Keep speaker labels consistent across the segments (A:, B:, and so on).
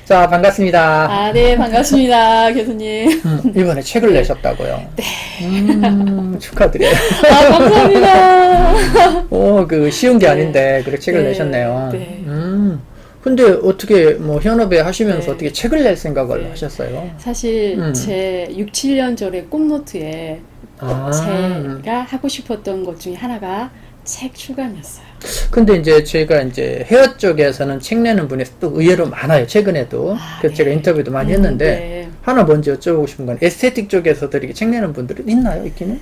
A: 자, 반갑습니다.
B: 아, 네, 반갑습니다, 교수님.
A: 이번에 책을 내셨다고요?
B: 네.
A: 축하드려요.
B: 아, 감사합니다.
A: 쉬운 게
B: 네.
A: 아닌데, 그래, 책을
B: 네.
A: 내셨네요.
B: 네.
A: 근데 어떻게, 현업에 하시면서
B: 네.
A: 어떻게 책을 낼 생각을
B: 네.
A: 하셨어요?
B: 사실 제 6, 7년 전에 꿈노트에 제가 하고 싶었던 것 중에 하나가 책 출간이었어요.
A: 근데 이제 저희가 이제 헤어 쪽에서는 책 내는 분이 또 의외로 많아요. 최근에도. 그래서
B: 네.
A: 제가 인터뷰도 많이 했는데,
B: 네.
A: 하나 먼저 여쭤보고 싶은 건 에스테틱 쪽에서도 이렇게 책 내는 분들은 있나요? 있기는?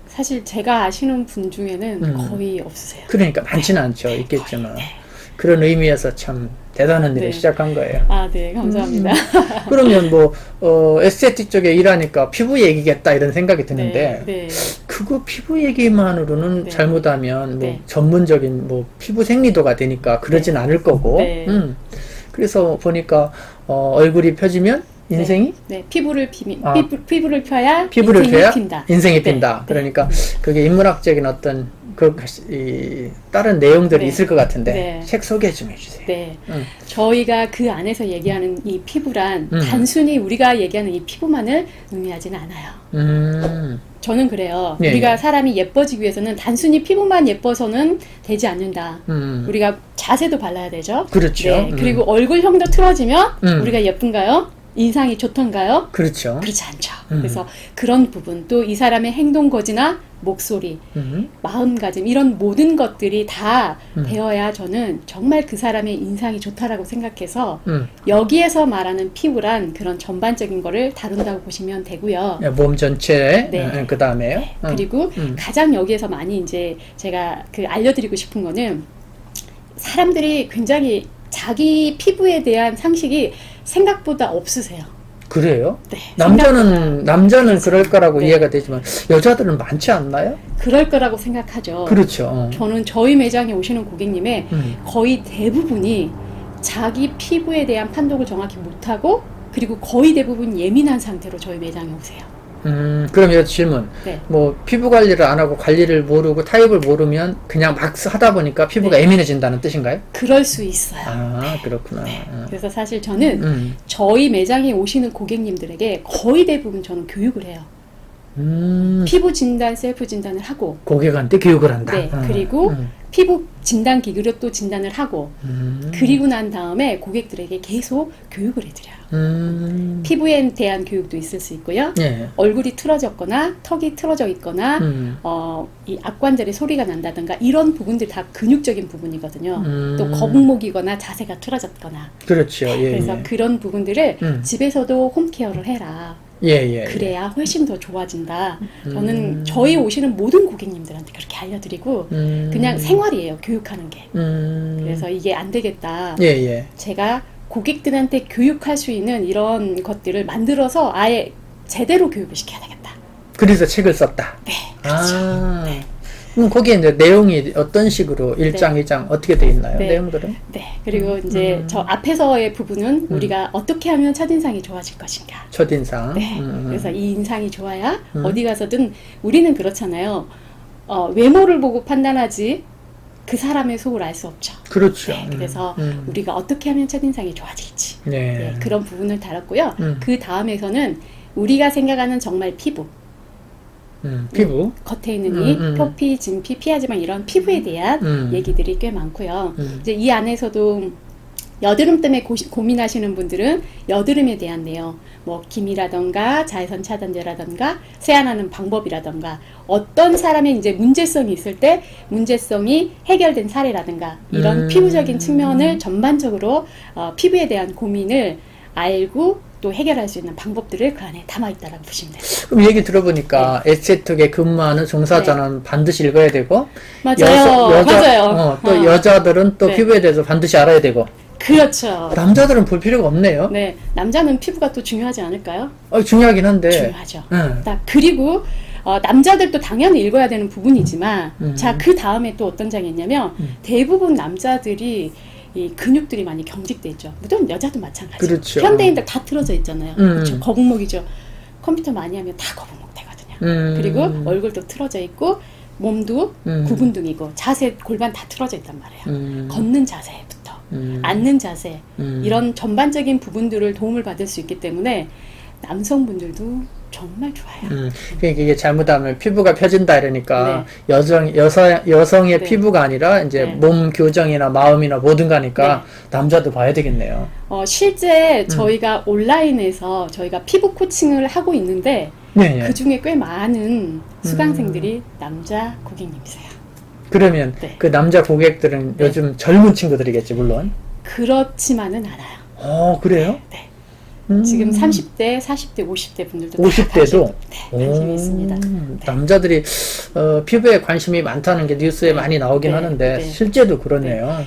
B: 사실 제가 아시는 분 중에는 거의 없으세요.
A: 그러니까 많지는 않죠. 있겠지만. 그런 의미에서 참 대단한 일을
B: 네.
A: 시작한 거예요.
B: 아, 네, 감사합니다.
A: 그러면 에스테틱 쪽에 일하니까 피부 얘기겠다 이런 생각이 드는데,
B: 네.
A: 그거 피부 얘기만으로는
B: 네.
A: 잘못하면
B: 네.
A: 전문적인 피부 생리도가 되니까 그러진 않을 거고,
B: 네.
A: 그래서 보니까 얼굴이 펴지면 인생이
B: 네, 피부를 피부를 펴야
A: 피부를
B: 인생이
A: 펴야
B: 핀다.
A: 인생이 핀다.
B: 네.
A: 그러니까 그게 인문학적인 어떤 다른 내용들이
B: 네.
A: 있을 것 같은데
B: 네.
A: 책 소개 좀 해주세요.
B: 네, 저희가 그 안에서 얘기하는 이 피부란 단순히 우리가 얘기하는 이 피부만을 의미하지는 않아요. 저는 그래요.
A: 네,
B: 우리가
A: 네.
B: 사람이 예뻐지기 위해서는 단순히 피부만 예뻐서는 되지 않는다. 우리가 자세도 발라야 되죠.
A: 그렇죠.
B: 네, 그리고 얼굴형도 틀어지면
A: 음.
B: 우리가 예쁜가요? 인상이 좋던가요?
A: 그렇죠.
B: 그렇지 않죠. 그래서 그런 부분, 또 이 사람의 행동 거지나 목소리, 마음가짐 이런 모든 것들이 다 되어야 저는 정말 그 사람의 인상이 좋다라고 생각해서 여기에서 말하는 피부란 그런 전반적인 거를 다룬다고 보시면 되고요.
A: 몸 전체,
B: 네.
A: 그 다음에요.
B: 네. 그리고 가장 여기에서 많이 이제 제가 알려드리고 싶은 거는 사람들이 굉장히 자기 피부에 대한 상식이 생각보다 없으세요.
A: 그래요?
B: 네.
A: 남자는 그럴 거라고
B: 네.
A: 이해가 되지만 여자들은 많지 않나요?
B: 그럴 거라고 생각하죠.
A: 그렇죠.
B: 저는 저희 매장에 오시는 고객님의 거의 대부분이 자기 피부에 대한 판독을 정확히 못하고 그리고 거의 대부분 예민한 상태로 저희 매장에 오세요.
A: 그럼 이 질문.
B: 네.
A: 피부 관리를 안 하고 관리를 모르고 타입을 모르면 그냥 막 하다 보니까 피부가
B: 네.
A: 예민해진다는 뜻인가요?
B: 그럴 수 있어요.
A: 아, 그렇구나.
B: 그래서 사실 저는 저희 매장에 오시는 고객님들에게 거의 대부분 저는 교육을 해요. 피부 진단, 셀프 진단을 하고
A: 고객한테 교육을 한다.
B: 네, 그리고 피부 진단 기구로 또 진단을 하고 그리고 난 다음에 고객들에게 계속 교육을 해드려요. 피부에 대한 교육도 있을 수 있고요.
A: 네.
B: 얼굴이 틀어졌거나 턱이 틀어져 있거나 이 악관절에 소리가 난다든가 이런 부분들 다 근육적인 부분이거든요. 또 거북목이거나 자세가 틀어졌거나
A: 그렇죠. 예,
B: 그래서
A: 예.
B: 그런 부분들을 집에서도 홈케어를 해라.
A: 예.
B: 그래야 훨씬 더 좋아진다. 저는 저희 오시는 모든 고객님들한테 그렇게 알려드리고 그냥 생활이에요. 교육하는 게. 그래서 이게 안 되겠다.
A: 예.
B: 제가 고객들한테 교육할 수 있는 이런 것들을 만들어서 아예 제대로 교육을 시켜야 되겠다.
A: 그래서 책을 썼다.
B: 네, 그렇죠.
A: 그럼 거기에 이제 내용이 어떤 식으로 1장, 2장 어떻게 돼 있나요?
B: 네.
A: 내용들은?
B: 네, 그리고 이제 저 앞에서의 부분은 우리가 어떻게 하면 첫인상이 좋아질 것인가.
A: 첫인상.
B: 네, 그래서 이 인상이 좋아야 어디 가서든 우리는 그렇잖아요. 외모를 보고 판단하지 그 사람의 속을 알 수 없죠.
A: 그렇죠.
B: 네, 그래서 우리가 어떻게 하면 첫인상이 좋아질지
A: 네.
B: 그런 부분을 다뤘고요. 그 다음에서는 우리가 생각하는 정말 피부,
A: 피부.
B: 겉에 있는 이 표피, 진피, 피하지만 이런 피부에 대한 얘기들이 꽤 많고요. 이제 이 안에서도 여드름 때문에 고민하시는 분들은 여드름에 대한 내용, 기미라던가 자외선 차단제라던가 세안하는 방법이라던가 어떤 사람의 이제 문제성이 있을 때 문제성이 해결된 사례라던가 이런 피부적인 측면을 전반적으로 피부에 대한 고민을 알고 또 해결할 수 있는 방법들을 그 안에 담아 있다라고 보시면 돼요.
A: 그럼 얘기 들어보니까 에스테틱에 근무하는 종사자는 반드시 읽어야 되고
B: 맞아요. 맞아요.
A: 또 여자들은 또
B: 네.
A: 피부에 대해서 반드시 알아야 되고
B: 그렇죠.
A: 남자들은 볼 필요가 없네요.
B: 네, 남자는 피부가 또 중요하지 않을까요?
A: 중요하긴 한데.
B: 중요하죠. 그리고 남자들도 당연히 읽어야 되는 부분이지만 자, 그 다음에 또 어떤 장이 있냐면 대부분 남자들이 이 근육들이 많이 경직돼 있죠. 물론 여자도 마찬가지.
A: 그렇죠.
B: 현대인들 다 틀어져 있잖아요. 그렇죠. 거북목이죠. 컴퓨터 많이 하면 다 거북목 되거든요. 그리고 얼굴도 틀어져 있고 몸도 구분등이고 자세 골반 다 틀어져 있단 말이에요. 걷는 자세부터 앉는 자세, 이런 전반적인 부분들을 도움을 받을 수 있기 때문에 남성분들도 정말 좋아요.
A: 그러니까 이게 잘못하면 피부가 펴진다 이러니까
B: 네.
A: 여성의
B: 네.
A: 피부가 아니라 이제
B: 네.
A: 몸 교정이나 마음이나 모든 거니까 남자도 봐야 되겠네요.
B: 실제 저희가 온라인에서 저희가 피부 코칭을 하고 있는데
A: 네, 네.
B: 그 중에 꽤 많은 수강생들이 남자 고객님이세요.
A: 그러면
B: 네.
A: 그 남자 고객들은
B: 네.
A: 요즘 젊은 친구들이겠지 물론.
B: 그렇지만은 않아요.
A: 그래요?
B: 네.
A: 음.
B: 지금 30대, 40대, 50대 분들도
A: 50대도
B: 관심이 있습니다. 네.
A: 남자들이 피부에 관심이 많다는 게 뉴스에
B: 네.
A: 많이 나오긴
B: 네.
A: 하는데
B: 네.
A: 실제도 그러네요.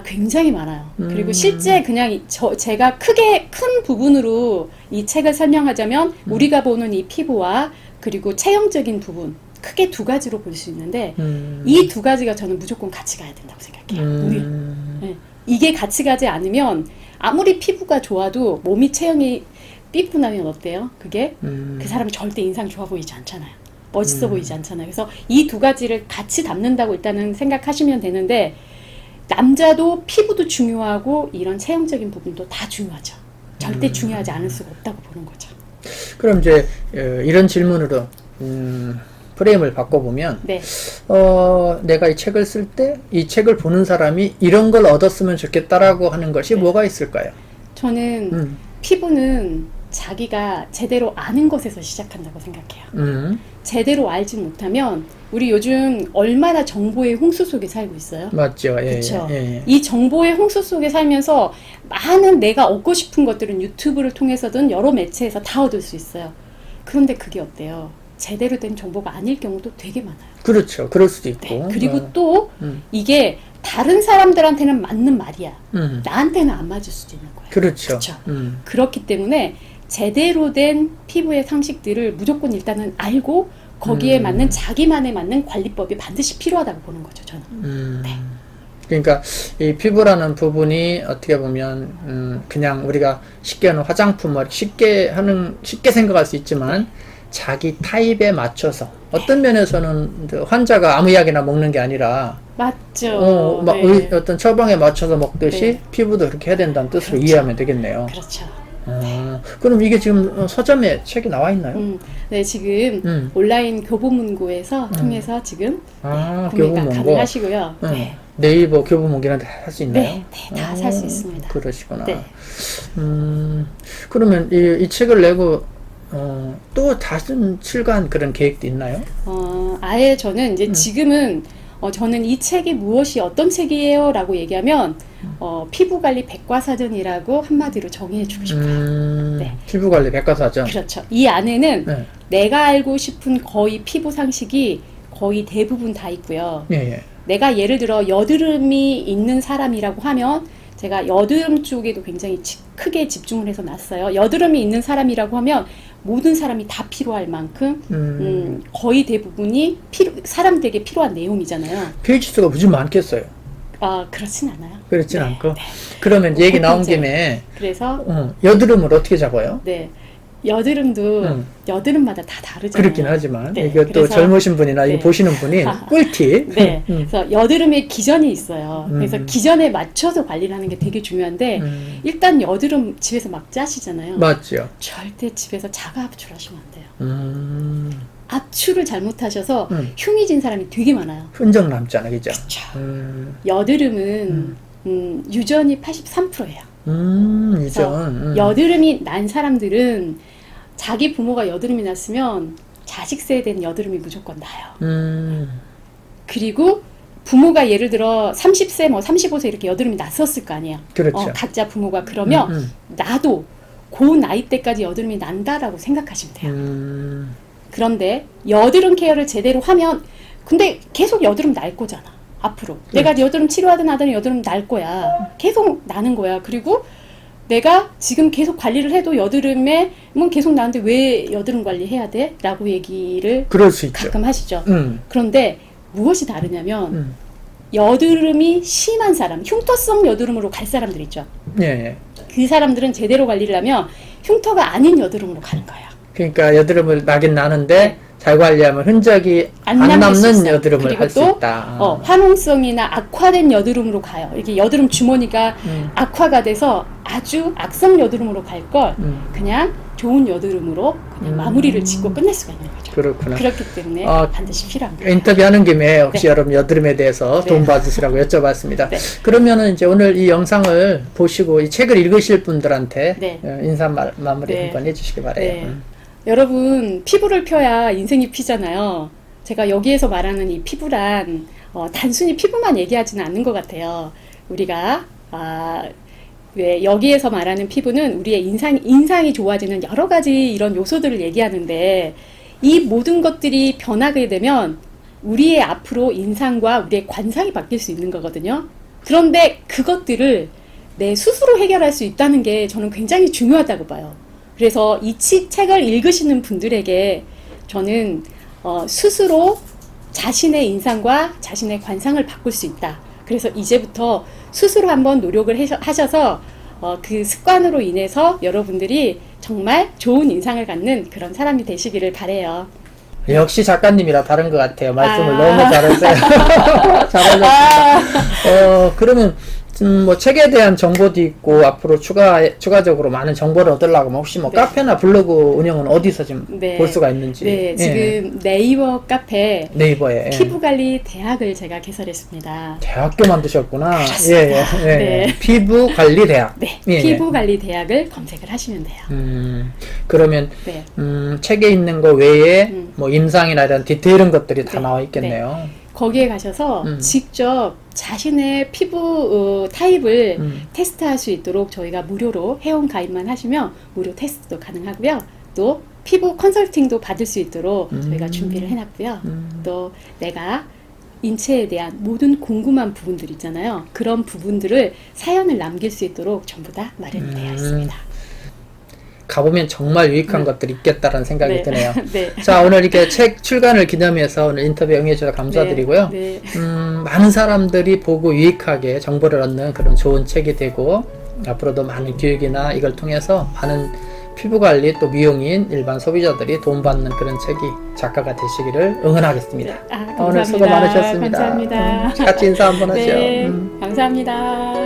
B: 굉장히 많아요. 그리고 실제 그냥 제가 크게 큰 부분으로 이 책을 설명하자면 우리가 보는 이 피부와 그리고 체형적인 부분 크게 두 가지로 볼 수 있는데 이 두 가지가 저는 무조건 같이 가야 된다고 생각해요. 네. 이게 같이 가지 않으면 아무리 피부가 좋아도 몸이 체형이 삐뿐하면 어때요? 그게 그 사람이 절대 인상 좋아 보이지 않잖아요. 멋있어 보이지 않잖아요. 그래서 이 두 가지를 같이 담는다고 일단은 생각하시면 되는데 남자도 피부도 중요하고 이런 체형적인 부분도 다 중요하죠. 절대 중요하지 않을 수가 없다고 보는 거죠.
A: 그럼 이제 이런 질문으로 프레임을 바꿔보면
B: 네.
A: 내가 이 책을 쓸 때 이 책을 보는 사람이 이런 걸 얻었으면 좋겠다라고 하는 것이 뭐가 있을까요?
B: 저는 피부는 자기가 제대로 아는 것에서 시작한다고 생각해요. 제대로 알지 못하면 우리 요즘 얼마나 정보의 홍수 속에 살고 있어요.
A: 맞죠.
B: 그렇죠.
A: 예.
B: 이 정보의 홍수 속에 살면서 많은 내가 얻고 싶은 것들은 유튜브를 통해서든 여러 매체에서 다 얻을 수 있어요. 그런데 그게 어때요? 제대로 된 정보가 아닐 경우도 되게 많아요.
A: 그렇죠. 그럴 수도 있고.
B: 네. 그리고 또 이게 다른 사람들한테는 맞는 말이야. 나한테는 안 맞을 수도 있는 거예요.
A: 그렇죠.
B: 그렇죠. 그렇기 때문에 제대로 된 피부의 상식들을 무조건 일단은 알고 거기에 맞는 자기만에 맞는 관리법이 반드시 필요하다고 보는 거죠. 저는. 네.
A: 그러니까 이 피부라는 부분이 어떻게 보면 그냥 우리가 쉽게 하는 화장품 쉽게 생각할 수 있지만 자기 타입에 맞춰서 어떤 면에서는 환자가 아무 약이나 먹는 게 아니라
B: 맞죠.
A: 네. 어떤 처방에 맞춰서 먹듯이
B: 네.
A: 피부도 그렇게 해야 된다는 뜻으로
B: 그렇죠.
A: 이해하면 되겠네요.
B: 그렇죠.
A: 그럼 이게 지금 서점에 책이 나와 있나요?
B: 네, 지금 온라인 교보문고에서 통해서 지금 구매가
A: 교보문고.
B: 가능하시고요. 네.
A: 네이버 교보문고는 다 할 수 있나요?
B: 네, 다 살 수 있습니다.
A: 그러시구나.
B: 네.
A: 그러면 이 책을 내고 또 다른 출간 그런 계획도 있나요?
B: 아예 저는 이제 지금은 저는 이 책이 무엇이 어떤 책이에요? 라고 얘기하면 피부관리 백과사전이라고 한마디로 정의해주고 싶어요. 네.
A: 피부관리 백과사전.
B: 그렇죠. 이 안에는
A: 네.
B: 내가 알고 싶은 거의 피부 상식이 거의 대부분 다 있고요.
A: 예.
B: 내가 예를 들어 여드름이 있는 사람이라고 하면 제가 여드름 쪽에도 굉장히 크게 집중을 해서 놨어요. 여드름이 있는 사람이라고 하면 모든 사람이 다 필요할 만큼 거의 대부분이 사람들에게 필요한 내용이잖아요.
A: 페이지 수가 무지 많겠어요.
B: 그렇진 않아요.
A: 그렇진
B: 네,
A: 않고.
B: 네.
A: 그러면 얘기 나온
B: 이제,
A: 김에
B: 그래서
A: 여드름을 어떻게 잡아요?
B: 네. 여드름도 여드름마다 다 다르잖아요.
A: 그렇긴 하지만
B: 네,
A: 이것도
B: 그래서,
A: 젊으신 분이나
B: 네.
A: 이거 보시는 분이 꿀팁.
B: 네. 그래서 여드름에 기전이 있어요. 그래서 기전에 맞춰서 관리를 하는 게 되게 중요한데 일단 여드름 집에서 막 짜시잖아요.
A: 맞죠.
B: 절대 집에서 자가 압출하시면 안 돼요. 압출을 잘못하셔서 흉이 진 사람이 되게 많아요.
A: 흔적 남잖아, 그죠?
B: 그렇죠. 여드름은 유전이 83%예요.
A: 유전.
B: 여드름이 난 사람들은 자기 부모가 여드름이 났으면 자식 세대는 여드름이 무조건 나요. 그리고 부모가 예를 들어 30세, 35세 이렇게 여드름이 났었을 거 아니에요.
A: 그렇죠.
B: 각자 부모가 그러면 나도 그 나이 때까지 여드름이 난다라고 생각하시면 돼요. 그런데 여드름 케어를 제대로 하면 근데 계속 여드름 날 거잖아. 앞으로. 내가 여드름 치료하든 하든 여드름 날 거야. 계속 나는 거야. 그리고 내가 지금 계속 관리를 해도 여드름에 계속 나는데 왜 여드름 관리해야 돼? 라고 얘기를
A: 그럴 수 있죠.
B: 가끔 하시죠. 그런데 무엇이 다르냐면 여드름이 심한 사람, 흉터성 여드름으로 갈 사람들 있죠.
A: 예.
B: 그 사람들은 제대로 관리를 하면 흉터가 아닌 여드름으로 가는 거예요.
A: 그러니까 여드름을 나긴 나는데 잘 관리하면 흔적이 안
B: 남을 수
A: 남는
B: 있어요.
A: 여드름을
B: 그리고
A: 할 수
B: 또
A: 있다.
B: 화농성이나 악화된 여드름으로 가요. 이게 여드름 주머니가 악화가 돼서 아주 악성 여드름으로 갈 걸 그냥 좋은 여드름으로 그냥 마무리를 짓고 끝낼 수가 있는 거죠.
A: 그렇구나.
B: 그렇기 때문에 반드시 필요합니다.
A: 인터뷰하는 김에 혹시
B: 네.
A: 여러분 여드름에 대해서
B: 네.
A: 도움 받으시라고 여쭤봤습니다.
B: 네.
A: 그러면은 이제 오늘 이 영상을 보시고 이 책을 읽으실 분들한테
B: 네.
A: 인사 마무리
B: 네.
A: 한번 해주시기 바래요.
B: 네. 여러분 피부를 펴야 인생이 피잖아요. 제가 여기에서 말하는 이 피부란 단순히 피부만 얘기하지는 않는 것 같아요. 우리가 왜 여기에서 말하는 피부는 우리의 인상이 좋아지는 여러 가지 이런 요소들을 얘기하는데 이 모든 것들이 변하게 되면 우리의 앞으로 인상과 우리의 관상이 바뀔 수 있는 거거든요. 그런데 그것들을 내 스스로 해결할 수 있다는 게 저는 굉장히 중요하다고 봐요. 그래서 이 책을 읽으시는 분들에게 저는 스스로 자신의 인상과 자신의 관상을 바꿀 수 있다. 그래서 이제부터 스스로 한번 노력을 하셔서 그 습관으로 인해서 여러분들이 정말 좋은 인상을 갖는 그런 사람이 되시기를 바래요.
A: 역시 작가님이라 다른 것 같아요. 말씀을 너무 잘하세요. 잘하셨습니다. 그러면 뭐 책에 대한 정보도 있고 앞으로 추가적으로 많은 정보를 얻으려고 혹시 뭐
B: 네.
A: 카페나 블로그 운영은 어디서 지금
B: 네.
A: 볼 수가 있는지.
B: 네, 지금 네이버 카페
A: 네이버에
B: 피부관리 대학을 제가 개설했습니다.
A: 대학교 만드셨구나.
B: 그렇습니다. 네.
A: 피부관리대학.
B: 네,
A: 예.
B: 피부관리 대학을 검색을 하시면 돼요.
A: 그러면
B: 네.
A: 책에 있는 거 외에 뭐 임상이나 이런 디테일한 것들이 다
B: 네.
A: 나와 있겠네요.
B: 거기에 가셔서 직접 자신의 피부 타입을 테스트할 수 있도록 저희가 무료로 회원 가입만 하시면 무료 테스트도 가능하고요. 또 피부 컨설팅도 받을 수 있도록 저희가 준비를 해놨고요. 또 내가 인체에 대한 모든 궁금한 부분들 있잖아요. 그런 부분들을 사연을 남길 수 있도록 전부 다 마련이 되어 있습니다.
A: 가보면 정말 유익한 것들이 있겠다라는 생각이
B: 네.
A: 드네요.
B: 네.
A: 자, 오늘 이렇게 책 출간을 기념해서 오늘 인터뷰 응해주셔서 감사드리고요.
B: 네.
A: 많은 사람들이 보고 유익하게 정보를 얻는 그런 좋은 책이 되고 앞으로도 많은 교육이나 이걸 통해서 많은 피부관리 또 미용인 일반 소비자들이 도움받는 그런 책이 작가가 되시기를 응원하겠습니다.
B: 감사합니다.
A: 오늘 수고 많으셨습니다.
B: 감사합니다.
A: 같이 인사 한번 하죠.
B: 네, 감사합니다.